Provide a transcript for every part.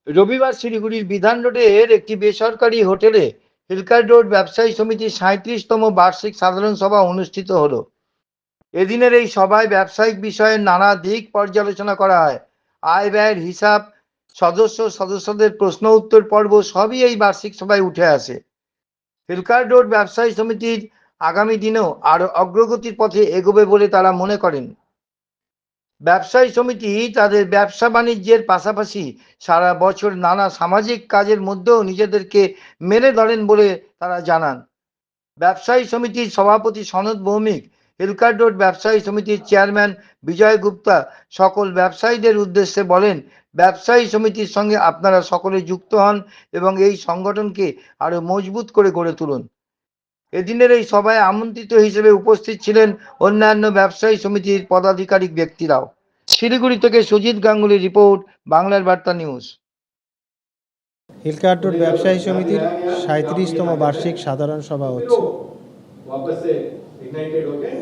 রবিবার শিলিগুড়ির বিধান রোডের একটি বেসরকারি হোটেলে হিলকার রোড ব্যবসায়ী সমিতির ৩৭তম বার্ষিক সাধারণ সভা অনুষ্ঠিত হলো। এদিনের এই সভায় ব্যবসায়িক বিষয়ের নানা দিক পর্যালোচনা করা হয়। আয় ব্যয়ের হিসাব, সদস্যদের প্রশ্ন উত্তর পর্ব সবই এই বার্ষিক সভায় উঠে আসে। হিলকার রোড ব্যবসায়ী সমিতির আগামী দিনেও আরো অগ্রগতির পথে এগোবে বলে তারা মনে করেন। ব্যবসায়ী সমিতি তাদের ব্যবসা বাণিজ্যের পাশাপাশি সারা বছর নানা সামাজিক কাজের মধ্যেও নিজেদেরকে মেলে ধরেন বলে তারা জানান। ব্যবসায়ী সমিতির সভাপতি সনদ ভৌমিক, হিলকার রোড ব্যবসায়ী সমিতির চেয়ারম্যান বিজয় গুপ্তা সকল ব্যবসায়ীদের উদ্দেশ্যে বলেন, ব্যবসায়ী সমিতির সঙ্গে আপনারা সকলে যুক্ত হন এবং এই সংগঠনকে আরো মজবুত করে গড়ে তুলুন। এদিনের এই সভায় আমন্ত্রিত হিসেবে উপস্থিত ছিলেন অন্যান্য ব্যবসায়ী সমিতির পদাধিকারিক ব্যক্তিরাও। শিলিগুড়ি থেকে সুজিত গাঙ্গুলি রিপোর্ট, বাংলার বার্তা নিউজ। হিলকার রোড ব্যবসায়ী সমিতির ৩৭তম বার্ষিক সাধারণ সভা হচ্ছে।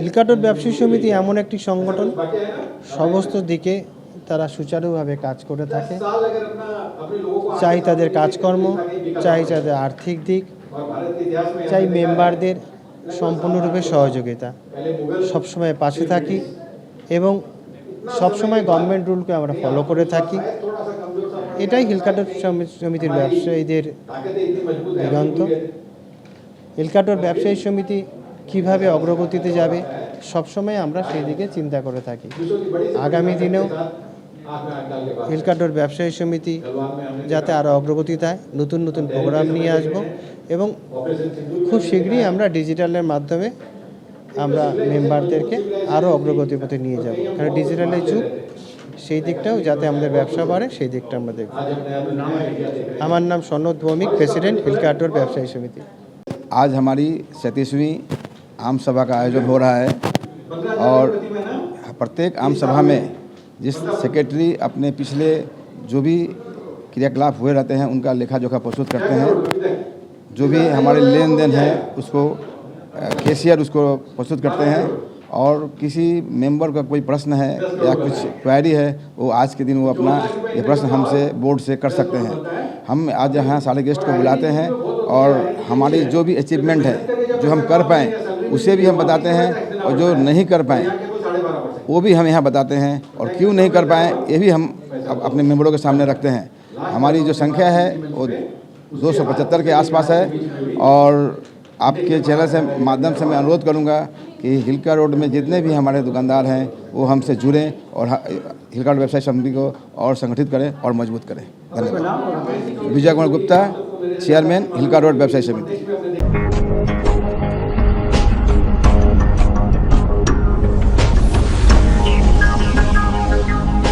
হিলকার রোড ব্যবসায়ী সমিতি এমন একটি সংগঠন, সমস্ত দিকে তারা সুচারুভাবে কাজ করে থাকে। চাই তাদের কাজকর্ম, চাই তাদের আর্থিক দিক, চাই মেম্বারদের সম্পূর্ণরূপে সহযোগিতা, সবসময় পাশে থাকি এবং সবসময় গভর্নমেন্ট রুলকে আমরা ফলো করে থাকি। এটাই হিলকার রোড সমিতির ব্যবসায়ীদের দিগন্ত। হিলকার রোড ব্যবসায়ী সমিতি কীভাবে অগ্রগতিতে যাবে সবসময় আমরা সেই দিকে চিন্তা করে থাকি। আগামী দিনেও হিলকার রোড ব্যবসায়ী সমিতি যাতে আরও অগ্রগতি দেয়, নতুন নতুন প্রোগ্রাম নিয়ে আসব এবং খুব শীঘ্রই আমরা ডিজিটালের মাধ্যমে আমরা মেম্বারদেরকে আরও অগ্রগতির পথে নিয়ে যাব, কারণ ডিজিটালের যুগ, সেই দিকটাও যাতে আমাদের ব্যবসা বাড়ে সেই দিকটা আমরা দেখব। আমার নাম সনদ ভৌমিক, প্রেসিডেंट हिलकार रोड व्यवसायी समिति। आज हमारी 37वीं आम सभा का आयोजन हो रहा है और प्रत्येक आम सभा में जिस सेक्रेटरी अपने पिछले जो भी क्रियाकलाप हुए रहते हैं उनका लेखा जोखा प्रस्तुत करते हैं। जो भी हमारे लेन देन है उसको कैशियर उसको प्रस्तुत करते हैं और किसी मेंबर का कोई प्रश्न है या कुछ क्वेरी है वो आज के दिन वो अपना ये प्रश्न हमसे बोर्ड से कर सकते हैं। हम आज यहाँ सारे गेस्ट को बुलाते हैं और हमारी जो भी अचीवमेंट है, जो हम कर पाएँ उसे भी हम बताते हैं और जो नहीं कर पाएँ वो भी हम यहाँ बताते हैं और क्यों नहीं कर पाएँ ये भी हम अपने मेंबरों के सामने रखते हैं। हमारी जो संख्या है वो 275 के आसपास है और आपके चैनल से माध्यम से मैं अनुरोध करूंगा कि हिलकार रोड में जितने भी हमारे दुकानदार हैं वो हमसे जुड़ें और हिलकार रोड व्यवसायी समिति को और संगठित करें और मजबूत करें। धन्यवाद। विजय कुमार गुप्ता, चेयरमैन हिलकार रोड व्यवसायी समिति।